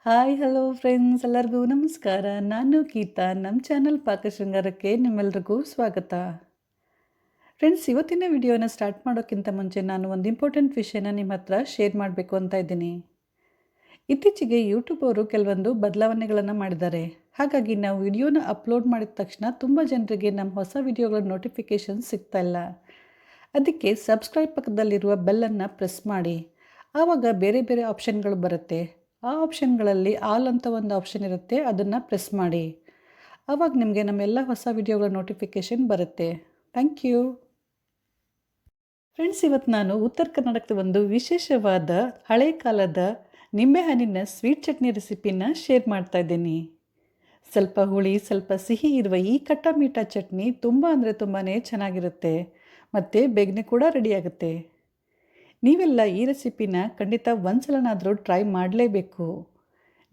Hi hello friends ಎಲ್ಲರಿಗೂ ನಮಸ್ಕಾರ. ನಾನು ಗೀತಾ. ನಮ್ಮ ಚಾನಲ್ ಪಾಕಶೃಂಗಾರಕ್ಕೆ ನಿಮ್ಮೆಲ್ರಿಗೂ ಸ್ವಾಗತ. ಫ್ರೆಂಡ್ಸ್, ಇವತ್ತಿನ ವಿಡಿಯೋನ ಸ್ಟಾರ್ಟ್ ಮಾಡೋಕ್ಕಿಂತ ಮುಂಚೆ ನಾನು ಒಂದು ಇಂಪಾರ್ಟೆಂಟ್ ವಿಷಯನ ನಿಮ್ಮ ಹತ್ರ ಶೇರ್ ಮಾಡಬೇಕು ಅಂತ ಇದ್ದೀನಿ. ಇತ್ತೀಚೆಗೆ ಯೂಟ್ಯೂಬ್ ಅವರು ಕೆಲವೊಂದು ಬದಲಾವಣೆಗಳನ್ನು ಮಾಡಿದ್ದಾರೆ. ಹಾಗಾಗಿ ನಾವು ವಿಡಿಯೋನ ಅಪ್ಲೋಡ್ ಮಾಡಿದ ತಕ್ಷಣ ತುಂಬ ಜನರಿಗೆ ನಮ್ಮ ಹೊಸ ವಿಡಿಯೋಗಳ ನೋಟಿಫಿಕೇಷನ್ ಸಿಗ್ತಾ ಇಲ್ಲ. ಅದಕ್ಕೆ ಸಬ್ಸ್ಕ್ರೈಬ್ ಪಕ್ಕದಲ್ಲಿರುವ ಬೆಲ್ಲನ್ನು ಪ್ರೆಸ್ ಮಾಡಿ. ಆವಾಗ ಬೇರೆ ಬೇರೆ ಆಪ್ಷನ್ಗಳು ಬರುತ್ತೆ. ಆ ಆಪ್ಷನ್ಗಳಲ್ಲಿ ಆಲ್ ಅಂತ ಒಂದು ಆಪ್ಷನ್ ಇರುತ್ತೆ, ಅದನ್ನು ಪ್ರೆಸ್ ಮಾಡಿ. ಆವಾಗ ನಿಮಗೆ ನಮ್ಮೆಲ್ಲ ಹೊಸ ವಿಡಿಯೋಗಳ ನೋಟಿಫಿಕೇಷನ್ ಬರುತ್ತೆ. Thank you. ಫ್ರೆಂಡ್ಸ್, ಇವತ್ತು ನಾನು ಉತ್ತರ ಕರ್ನಾಟಕದ ಒಂದು ವಿಶೇಷವಾದ ಹಳೆ ಕಾಲದ ನಿಂಬೆಹಣ್ಣಿನ ಸ್ವೀಟ್ ಚಟ್ನಿ ರೆಸಿಪಿನ ಶೇರ್ ಮಾಡ್ತಾ ಇದ್ದೀನಿ. ಸ್ವಲ್ಪ ಹುಳಿ ಸ್ವಲ್ಪ ಸಿಹಿ ಇರುವ ಈ ಖಟ್ಟ ಮೀಠ ಚಟ್ನಿ ತುಂಬ ಅಂದರೆ ತುಂಬಾ ಚೆನ್ನಾಗಿರುತ್ತೆ ಮತ್ತು ಬೇಗನೆ ಕೂಡ ರೆಡಿಯಾಗುತ್ತೆ. ನೀವೆಲ್ಲ ಈ ರೆಸಿಪಿನ ಖಂಡಿತ ಒಂದ್ಸಲನಾದರೂ ಟ್ರೈ ಮಾಡಲೇಬೇಕು.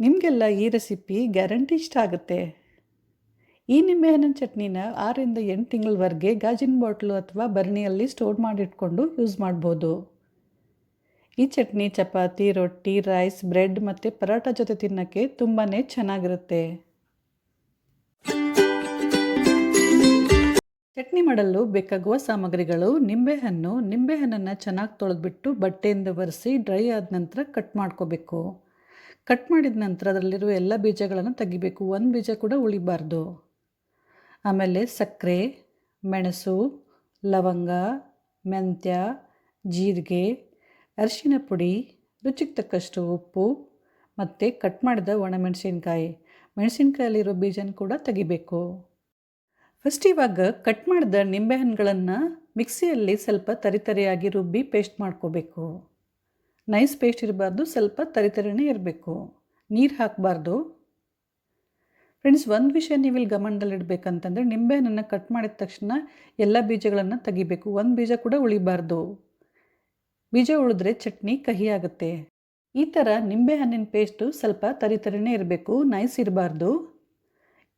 ನಿಮಗೆಲ್ಲ ಈ ರೆಸಿಪಿ ಗ್ಯಾರಂಟಿ ಇಷ್ಟ ಆಗುತ್ತೆ. ಈ ನಿಂಬೆಹಣ್ಣಿನ ಚಟ್ನಿನ 6ರಿಂದ 8 ತಿಂಗಳವರೆಗೆ ಗಾಜಿನ ಬಾಟ್ಲು ಅಥವಾ ಭರಣಿಯಲ್ಲಿ ಸ್ಟೋರ್ ಮಾಡಿಟ್ಕೊಂಡು ಯೂಸ್ ಮಾಡ್ಬೋದು. ಈ ಚಟ್ನಿ ಚಪಾತಿ, ರೊಟ್ಟಿ, ರೈಸ್, ಬ್ರೆಡ್ ಮತ್ತು ಪರೋಟ ಜೊತೆ ತಿನ್ನೋಕ್ಕೆ ತುಂಬಾ ಚೆನ್ನಾಗಿರುತ್ತೆ. ಚಟ್ನಿ ಮಾಡಲು ಬೇಕಾಗುವ ಸಾಮಗ್ರಿಗಳು: ನಿಂಬೆಹಣ್ಣನ್ನು ಚೆನ್ನಾಗಿ ತೊಳೆದ್ಬಿಟ್ಟು ಬಟ್ಟೆಯಿಂದ ಒರೆಸಿ ಡ್ರೈ ಆದ ನಂತರ ಕಟ್ ಮಾಡ್ಕೋಬೇಕು. ಕಟ್ ಮಾಡಿದ ನಂತರ ಅದರಲ್ಲಿರುವ ಎಲ್ಲ ಬೀಜಗಳನ್ನು ತೆಗಿಬೇಕು, ಒಂದು ಬೀಜ ಕೂಡ ಉಳಿಬಾರ್ದು. ಆಮೇಲೆ ಸಕ್ಕರೆ, ಮೆಣಸು, ಲವಂಗ, ಮೆಂತ್ಯ, ಜೀರಿಗೆ, ಅರಿಶಿನ ಪುಡಿ, ರುಚಿಗೆ ತಕ್ಕಷ್ಟು ಉಪ್ಪು ಮತ್ತು ಕಟ್ ಮಾಡಿದ ಮೆಣಸಿನ್ಕಾಯಲ್ಲಿರೋ ಬೀಜನ ಕೂಡ ತೆಗಿಬೇಕು. ಫಸ್ಟ್ ಇವಾಗ ಕಟ್ ಮಾಡಿದ ನಿಂಬೆಹಣ್ಣುಗಳನ್ನು ಮಿಕ್ಸಿಯಲ್ಲಿ ಸ್ವಲ್ಪ ತರಿತರಿಯಾಗಿ ರುಬ್ಬಿ ಪೇಸ್ಟ್ ಮಾಡ್ಕೋಬೇಕು. ನೈಸ್ ಪೇಸ್ಟ್ ಇರಬಾರ್ದು, ಸ್ವಲ್ಪ ತರಿತರಿನೇ ಇರಬೇಕು, ನೀರು ಹಾಕಬಾರ್ದು. ಫ್ರೆಂಡ್ಸ್, ಒಂದು ವಿಷಯ ನೀವಿಲ್ಲಿ ಗಮನದಲ್ಲಿಡಬೇಕಂತಂದರೆ ನಿಂಬೆಹಣ್ಣನ್ನು ಕಟ್ ಮಾಡಿದ ತಕ್ಷಣ ಎಲ್ಲ ಬೀಜಗಳನ್ನು ತೆಗಿಬೇಕು, ಒಂದು ಬೀಜ ಕೂಡ ಉಳಿಬಾರ್ದು. ಬೀಜ ಉಳಿದ್ರೆ ಚಟ್ನಿ ಕಹಿ ಆಗುತ್ತೆ. ಈ ಥರ ನಿಂಬೆಹಣ್ಣಿನ ಪೇಸ್ಟು ಸ್ವಲ್ಪ ತರಿತರಿನೇ ಇರಬೇಕು, ನೈಸ್ ಇರಬಾರ್ದು.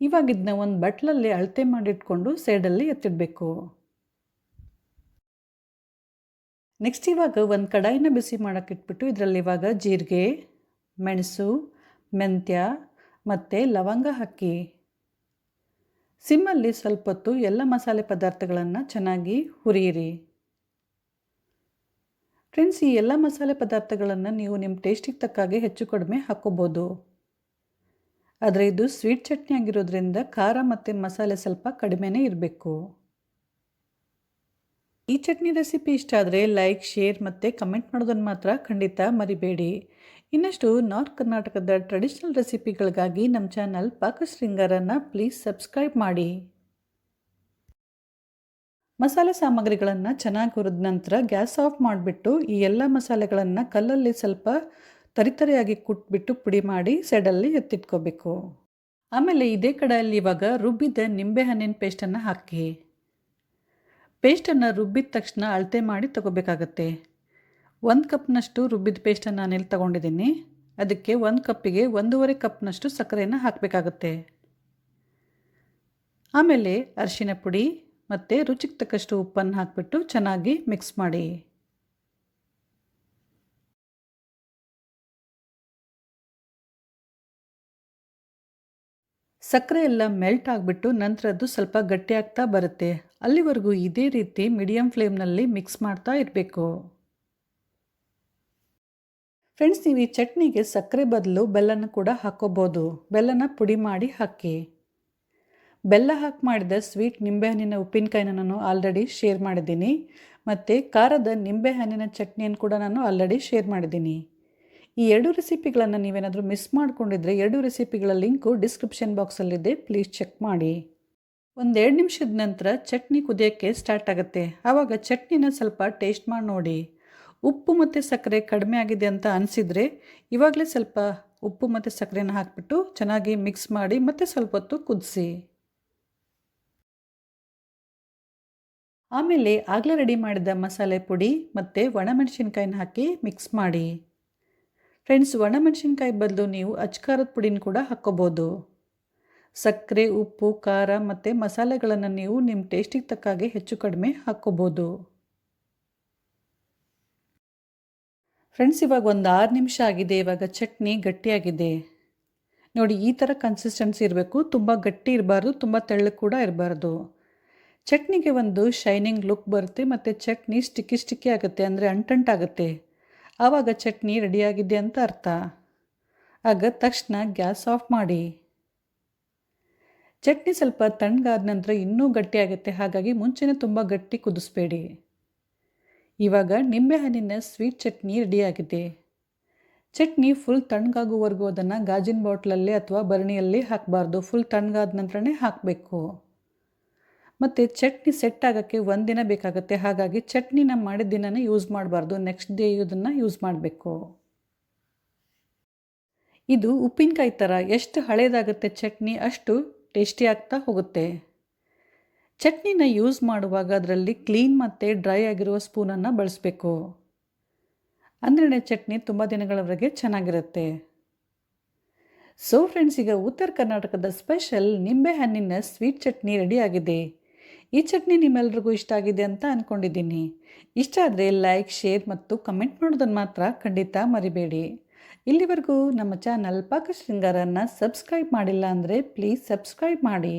ಇವಾಗ ಇದನ್ನ ಒಂದು ಬಟ್ಲಲ್ಲಿ ಅಳತೆ ಮಾಡಿಟ್ಕೊಂಡು ಸೈಡಲ್ಲಿ ಎತ್ತಿಡಬೇಕು. ನೆಕ್ಸ್ಟ್ ಇವಾಗ ಒಂದು ಕಡಾಯಿನ ಬಿಸಿ ಮಾಡೋಕ್ಕೆ ಇಟ್ಬಿಟ್ಟು ಇದರಲ್ಲಿ ಇವಾಗ ಜೀರಿಗೆ, ಮೆಣಸು, ಮೆಂತ್ಯ ಮತ್ತು ಲವಂಗ ಹಾಕಿ ಸಿಮ್ಮಲ್ಲಿ ಸ್ವಲ್ಪ ಹೊತ್ತು ಎಲ್ಲ ಮಸಾಲೆ ಪದಾರ್ಥಗಳನ್ನು ಚೆನ್ನಾಗಿ ಹುರಿಯಿರಿ. ಫ್ರೆಂಡ್ಸ್, ಈ ಎಲ್ಲ ಮಸಾಲೆ ಪದಾರ್ಥಗಳನ್ನು ನೀವು ನಿಮ್ಮ ಟೇಸ್ಟಿಗೆ ತಕ್ಕಾಗೆ ಹೆಚ್ಚು ಕಡಿಮೆ ಹಾಕ್ಕೋಬೋದು. ಆದರೆ ಇದು ಸ್ವೀಟ್ ಚಟ್ನಿ ಆಗಿರೋದ್ರಿಂದ ಖಾರ ಮತ್ತು ಮಸಾಲೆ ಸ್ವಲ್ಪ ಕಡಿಮೆನೇ ಇರಬೇಕು. ಈ ಚಟ್ನಿ ರೆಸಿಪಿ ಇಷ್ಟ ಆದರೆ ಲೈಕ್, ಶೇರ್ ಮತ್ತು ಕಮೆಂಟ್ ಮಾಡೋದನ್ನು ಮಾತ್ರ ಖಂಡಿತ ಮರಿಬೇಡಿ. ಇನ್ನಷ್ಟು ನಾರ್ತ್ ಕರ್ನಾಟಕದ ಟ್ರೆಡಿಷ್ನಲ್ ರೆಸಿಪಿಗಳಿಗಾಗಿ ನಮ್ಮ ಚಾನಲ್ ಪಾಕಶೃಂಗಾರನ ಪ್ಲೀಸ್ ಸಬ್ಸ್ಕ್ರೈಬ್ ಮಾಡಿ. ಮಸಾಲೆ ಸಾಮಗ್ರಿಗಳನ್ನು ಚೆನ್ನಾಗಿ ಹುರಿದ ನಂತರ ಗ್ಯಾಸ್ ಆಫ್ ಮಾಡಿಬಿಟ್ಟು ಈ ಎಲ್ಲ ಮಸಾಲೆಗಳನ್ನು ಕಲ್ಲಲ್ಲಿ ಸ್ವಲ್ಪ ತರಿತರಿಯಾಗಿ ಕುಟ್ಬಿಟ್ಟು ಪುಡಿ ಮಾಡಿ ಸೈಡಲ್ಲಿ ಎತ್ತಿಟ್ಕೋಬೇಕು. ಆಮೇಲೆ ಇದೇ ಕಡಾಯಲ್ಲಿ ಇವಾಗ ರುಬ್ಬಿದ ನಿಂಬೆಹಣ್ಣಿನ ಪೇಸ್ಟನ್ನು ಹಾಕಿ. ಪೇಸ್ಟನ್ನು ರುಬ್ಬಿದ ತಕ್ಷಣ ಅಳತೆ ಮಾಡಿ ತಗೋಬೇಕಾಗತ್ತೆ. 1 ಕಪ್ನಷ್ಟು ರುಬ್ಬಿದ ಪೇಸ್ಟನ್ನು ನಾನಿಲ್ಲಿ ತಗೊಂಡಿದ್ದೀನಿ. ಅದಕ್ಕೆ 1 ಕಪ್ಪಿಗೆ 1.5 ಕಪ್ನಷ್ಟು ಸಕ್ಕರೆಯನ್ನು ಹಾಕಬೇಕಾಗತ್ತೆ. ಆಮೇಲೆ ಅರಿಶಿನ ಪುಡಿ ಮತ್ತು ರುಚಿಗೆ ತಕ್ಕಷ್ಟು ಉಪ್ಪನ್ನು ಹಾಕಿಬಿಟ್ಟು ಚೆನ್ನಾಗಿ ಮಿಕ್ಸ್ ಮಾಡಿ. ಸಕ್ಕರೆ ಎಲ್ಲ ಮೆಲ್ಟ್ ಆಗಿಬಿಟ್ಟು ನಂತರ ಅದು ಸ್ವಲ್ಪ ಗಟ್ಟಿ ಆಗ್ತಾ ಬರುತ್ತೆ. ಅಲ್ಲಿವರೆಗೂ ಇದೇ ರೀತಿ ಮೀಡಿಯಮ್ ಫ್ಲೇಮ್ನಲ್ಲಿ ಮಿಕ್ಸ್ ಮಾಡ್ತಾ ಇರಬೇಕು. ಫ್ರೆಂಡ್ಸ್, ನೀವು ಈ ಚಟ್ನಿಗೆ ಸಕ್ಕರೆ ಬದಲು ಬೆಲ್ಲನ ಕೂಡ ಹಾಕ್ಕೋಬೋದು. ಬೆಲ್ಲನ ಪುಡಿ ಮಾಡಿ ಹಾಕಿ. ಬೆಲ್ಲ ಹಾಕಿ ಮಾಡಿದ ಸ್ವೀಟ್ ನಿಂಬೆಹಣ್ಣಿನ ಉಪ್ಪಿನಕಾಯಿನ ನಾನು ಆಲ್ರೆಡಿ ಶೇರ್ ಮಾಡಿದ್ದೀನಿ ಮತ್ತು ಖಾರದ ನಿಂಬೆಹಣ್ಣಿನ ಚಟ್ನಿಯನ್ನು ಕೂಡ ನಾನು ಆಲ್ರೆಡಿ ಶೇರ್ ಮಾಡಿದ್ದೀನಿ. ಈ 2 ರೆಸಿಪಿಗಳನ್ನು ನೀವೇನಾದರೂ ಮಿಸ್ ಮಾಡ್ಕೊಂಡಿದ್ರೆ 2 ರೆಸಿಪಿಗಳ ಲಿಂಕು ಡಿಸ್ಕ್ರಿಪ್ಷನ್ ಬಾಕ್ಸಲ್ಲಿದೆ, ಪ್ಲೀಸ್ ಚೆಕ್ ಮಾಡಿ. 1-2 ನಿಮಿಷದ ನಂತರ ಚಟ್ನಿ ಕುದಿಯೋಕ್ಕೆ ಸ್ಟಾರ್ಟ್ ಆಗುತ್ತೆ. ಆವಾಗ ಚಟ್ನಿನ ಸ್ವಲ್ಪ ಟೇಸ್ಟ್ ಮಾಡಿ ನೋಡಿ. ಉಪ್ಪು ಮತ್ತು ಸಕ್ಕರೆ ಕಡಿಮೆ ಆಗಿದೆ ಅಂತ ಅನಿಸಿದರೆ ಇವಾಗಲೇ ಸ್ವಲ್ಪ ಉಪ್ಪು ಮತ್ತು ಸಕ್ಕರೆನ ಹಾಕಿಬಿಟ್ಟು ಚೆನ್ನಾಗಿ ಮಿಕ್ಸ್ ಮಾಡಿ ಮತ್ತು ಸ್ವಲ್ಪ ಹೊತ್ತು ಕುದಿಸಿ. ಆಮೇಲೆ ಆಗಲೇ ರೆಡಿ ಮಾಡಿದ ಮಸಾಲೆ ಪುಡಿ ಮತ್ತು ಒಣಮೆಣಸಿನ್ಕಾಯಿನ ಹಾಕಿ ಮಿಕ್ಸ್ ಮಾಡಿ. ಫ್ರೆಂಡ್ಸ್, ಒಣಮೆಣಸಿನ್ಕಾಯಿ ಬದಲು ನೀವು ಅಚ್ಕಾರದ ಪುಡಿನ ಕೂಡ ಹಾಕ್ಕೋಬೋದು. ಸಕ್ಕರೆ, ಉಪ್ಪು, ಖಾರ ಮತ್ತು ಮಸಾಲೆಗಳನ್ನು ನೀವು ನಿಮ್ಮ ಟೇಸ್ಟಿಗೆ ತಕ್ಕಾಗೆ ಹೆಚ್ಚು ಕಡಿಮೆ ಹಾಕ್ಕೋಬೋದು. ಫ್ರೆಂಡ್ಸ್, ಇವಾಗ ಒಂದು 6 ನಿಮಿಷ ಆಗಿದೆ. ಇವಾಗ ಚಟ್ನಿ ಗಟ್ಟಿಯಾಗಿದೆ. ನೋಡಿ ಈ ಥರ ಕನ್ಸಿಸ್ಟೆನ್ಸಿ ಇರಬೇಕು. ತುಂಬ ಗಟ್ಟಿ ಇರಬಾರ್ದು, ತುಂಬ ತೆಳ್ಳಗೆ ಕೂಡ ಇರಬಾರ್ದು. ಚಟ್ನಿಗೆ ಒಂದು ಶೈನಿಂಗ್ ಲುಕ್ ಬರುತ್ತೆ ಮತ್ತು ಚಟ್ನಿ ಸ್ಟಿಕ್ಕಿ ಸ್ಟಿಕ್ಕಿ ಆಗುತ್ತೆ, ಅಂದರೆ ಅಂಟಂಟಾಗುತ್ತೆ. ಆವಾಗ ಚಟ್ನಿ ರೆಡಿಯಾಗಿದೆ ಅಂತ ಅರ್ಥ. ಆಗ ತಕ್ಷಣ ಗ್ಯಾಸ್ ಆಫ್ ಮಾಡಿ. ಚಟ್ನಿ ಸ್ವಲ್ಪ ತಣ್ಣಗಾದ ನಂತರ ಇನ್ನೂ ಗಟ್ಟಿಯಾಗುತ್ತೆ, ಹಾಗಾಗಿ ಮುಂಚೆನೇ ತುಂಬ ಗಟ್ಟಿ ಕುದಿಸ್ಬೇಡಿ. ಇವಾಗ ನಿಂಬೆಹಣ್ಣಿನ ಸ್ವೀಟ್ ಚಟ್ನಿ ರೆಡಿಯಾಗಿದೆ. ಚಟ್ನಿ ಫುಲ್ ತಣ್ಣಗಾಗುವವರೆಗೂ ಅದನ್ನು ಗಾಜಿನ ಬಾಟ್ಲಲ್ಲಿ ಅಥವಾ ಭರಣಿಯಲ್ಲಿ ಹಾಕಬಾರ್ದು. ಫುಲ್ ತಣ್ಣಗಾದ ನಂತರನೇ ಹಾಕಬೇಕು. ಮತ್ತು ಚಟ್ನಿ ಸೆಟ್ ಆಗೋಕ್ಕೆ ಒಂದಿನ ಬೇಕಾಗುತ್ತೆ, ಹಾಗಾಗಿ ಚಟ್ನಿನ ಮಾಡಿದ ದಿನನೇ ಯೂಸ್ ಮಾಡಬಾರ್ದು, ನೆಕ್ಸ್ಟ್ ಡೇ ಇದನ್ನು ಯೂಸ್ ಮಾಡಬೇಕು. ಇದು ಉಪ್ಪಿನಕಾಯಿ ಥರ, ಎಷ್ಟು ಹಳೇದಾಗುತ್ತೆ ಚಟ್ನಿ ಅಷ್ಟು ಟೇಸ್ಟಿ ಆಗ್ತಾ ಹೋಗುತ್ತೆ. ಚಟ್ನಿನ ಯೂಸ್ ಮಾಡುವಾಗ ಅದರಲ್ಲಿ ಕ್ಲೀನ್ ಮತ್ತು ಡ್ರೈ ಆಗಿರುವ ಸ್ಪೂನನ್ನು ಬಳಸಬೇಕು, ಅಂದ್ರೆ ಚಟ್ನಿ ತುಂಬ ದಿನಗಳವರೆಗೆ ಚೆನ್ನಾಗಿರುತ್ತೆ. ಸೊ ಫ್ರೆಂಡ್ಸ್, ಈಗ ಉತ್ತರ ಕರ್ನಾಟಕದ ಸ್ಪೆಷಲ್ ನಿಂಬೆಹಣ್ಣಿನ ಸ್ವೀಟ್ ಚಟ್ನಿ ರೆಡಿಯಾಗಿದೆ. ಈ ಚಟ್ನಿ ನಿಮ್ಮೆಲ್ರಿಗೂ ಇಷ್ಟ ಆಗಿದೆ ಅಂತ ಅಂದ್ಕೊಂಡಿದ್ದೀನಿ. ಇಷ್ಟ ಆದರೆ ಲೈಕ್, ಶೇರ್ ಮತ್ತು ಕಮೆಂಟ್ ಮಾಡೋದನ್ನು ಮಾತ್ರ ಖಂಡಿತ ಮರಿಬೇಡಿ. ಇಲ್ಲಿವರೆಗೂ ನಮ್ಮ ಚಾನಲ್ ಪಾಕಶೃಂಗಾರನ ಸಬ್ಸ್ಕ್ರೈಬ್ ಮಾಡಿಲ್ಲ ಅಂದರೆ ಪ್ಲೀಸ್ ಸಬ್ಸ್ಕ್ರೈಬ್ ಮಾಡಿ.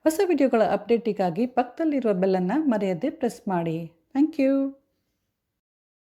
ಹೊಸ ವಿಡಿಯೋಗಳ ಅಪ್ಡೇಟಿಗಾಗಿ ಪಕ್ಕದಲ್ಲಿರುವ ಬೆಲ್ಲನ್ನು ಮರೆಯದೆ ಪ್ರೆಸ್ ಮಾಡಿ. Thank you.